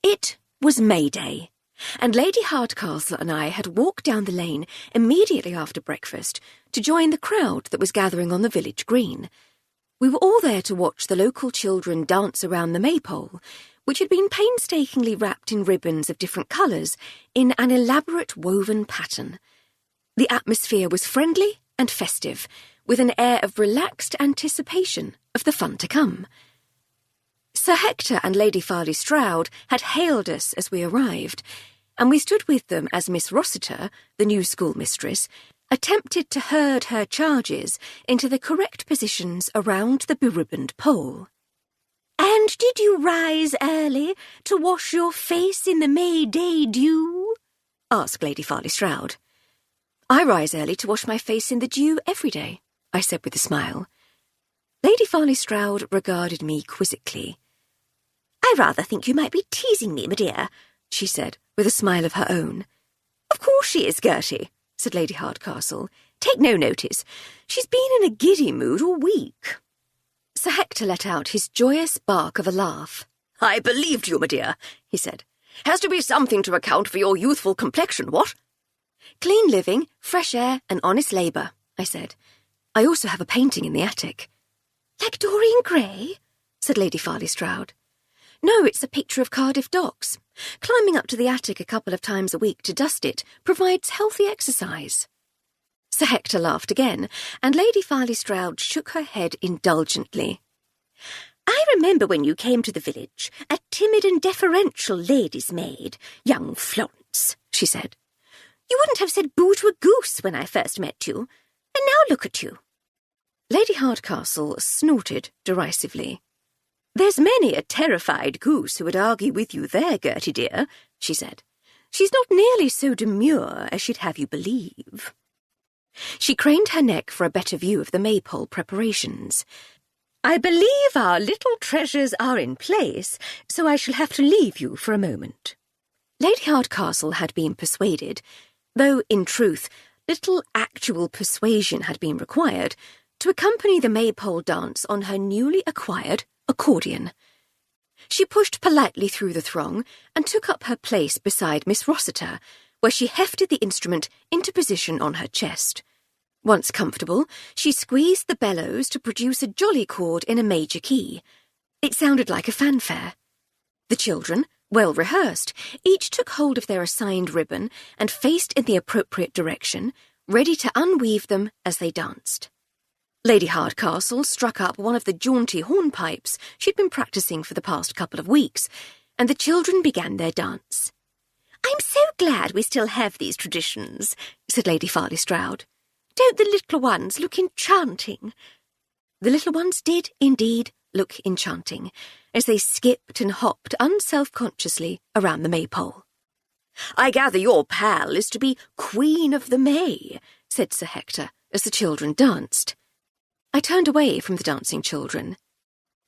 It was May Day, and Lady Hardcastle and I had walked down the lane immediately after breakfast to join the crowd that was gathering on the village green. We were all there to watch the local children dance around the maypole, which had been painstakingly wrapped in ribbons of different colours in an elaborate woven pattern. The atmosphere was friendly and festive, with an air of relaxed anticipation of the fun to come. Sir Hector and Lady Farley Stroud had hailed us as we arrived, and we stood with them as Miss Rossiter, the new schoolmistress, attempted to herd her charges into the correct positions around the beribboned pole. "And did you rise early to wash your face in the May Day dew?" asked Lady Farley Stroud. "I rise early to wash my face in the dew every day," I said with a smile. Lady Farley Stroud regarded me quizzically. "I rather think you might be teasing me, my dear," she said, with a smile of her own. "Of course she is, Gertie," said Lady Hardcastle. "Take no notice. She's been in a giddy mood all week." Sir Hector let out his joyous bark of a laugh. "I believed you, my dear," he said. "Has to be something to account for your youthful complexion, what?" "Clean living, fresh air, and honest labour," I said. "I also have a painting in the attic." "Like Dorian Gray?" said Lady Farley Stroud. "No, it's a picture of Cardiff docks. Climbing up to the attic a couple of times a week to dust it provides healthy exercise." Sir Hector laughed again, and Lady Farley Stroud shook her head indulgently. "I remember when you came to the village, a timid and deferential lady's maid, young Florence," she said. "You wouldn't have said boo to a goose when I first met you, and now look at you." Lady Hardcastle snorted derisively. "There's many a terrified goose who would argue with you there, Gertie dear," she said. "She's not nearly so demure as she'd have you believe." She craned her neck for a better view of the maypole preparations. "I believe our little treasures are in place, so I shall have to leave you for a moment." Lady Hardcastle had been persuaded, though, in truth, little actual persuasion had been required, to accompany the maypole dance on her newly acquired accordion. She pushed politely through the throng and took up her place beside Miss Rossiter, where she hefted the instrument into position on her chest. Once comfortable, she squeezed the bellows to produce a jolly chord in a major key. It sounded like a fanfare. The children, well rehearsed, each took hold of their assigned ribbon and faced in the appropriate direction, ready to unweave them as they danced. Lady Hardcastle struck up one of the jaunty hornpipes she'd been practising for the past couple of weeks, and the children began their dance. "I'm so glad we still have these traditions," said Lady Farley Stroud. "Don't the little ones look enchanting?" The little ones did, indeed, look enchanting, as they skipped and hopped unselfconsciously around the maypole. "I gather your pal is to be Queen of the May," said Sir Hector, as the children danced. I turned away from the dancing children.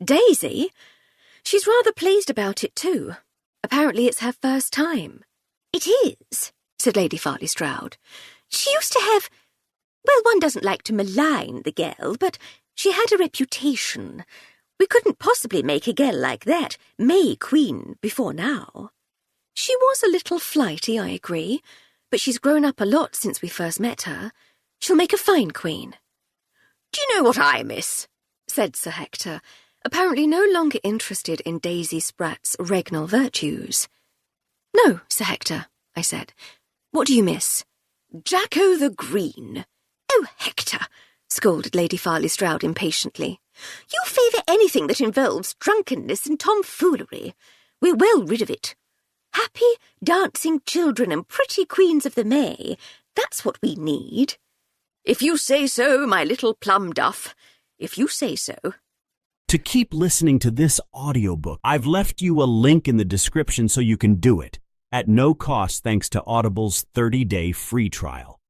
"Daisy? She's rather pleased about it too. Apparently it's her first time." "It is," said Lady Farley Stroud. "She used to have... Well, one doesn't like to malign the girl, but she had a reputation. We couldn't possibly make a girl like that May Queen before now." "She was a little flighty, I agree, but she's grown up a lot since we first met her. She'll make a fine queen." "Do you know what I miss?" said Sir Hector, apparently no longer interested in Daisy Spratt's regnal virtues. "No, Sir Hector," I said. "What do you miss?" "Jacko the Green." "Oh, Hector," scolded Lady Farley Stroud impatiently. "You favour anything that involves drunkenness and tomfoolery. We're well rid of it. Happy, dancing children and pretty queens of the May, that's what we need." "If you say so, my little plum duff. If you say so." To keep listening to this audiobook, I've left you a link in the description so you can do it, at no cost thanks to Audible's 30-day free trial.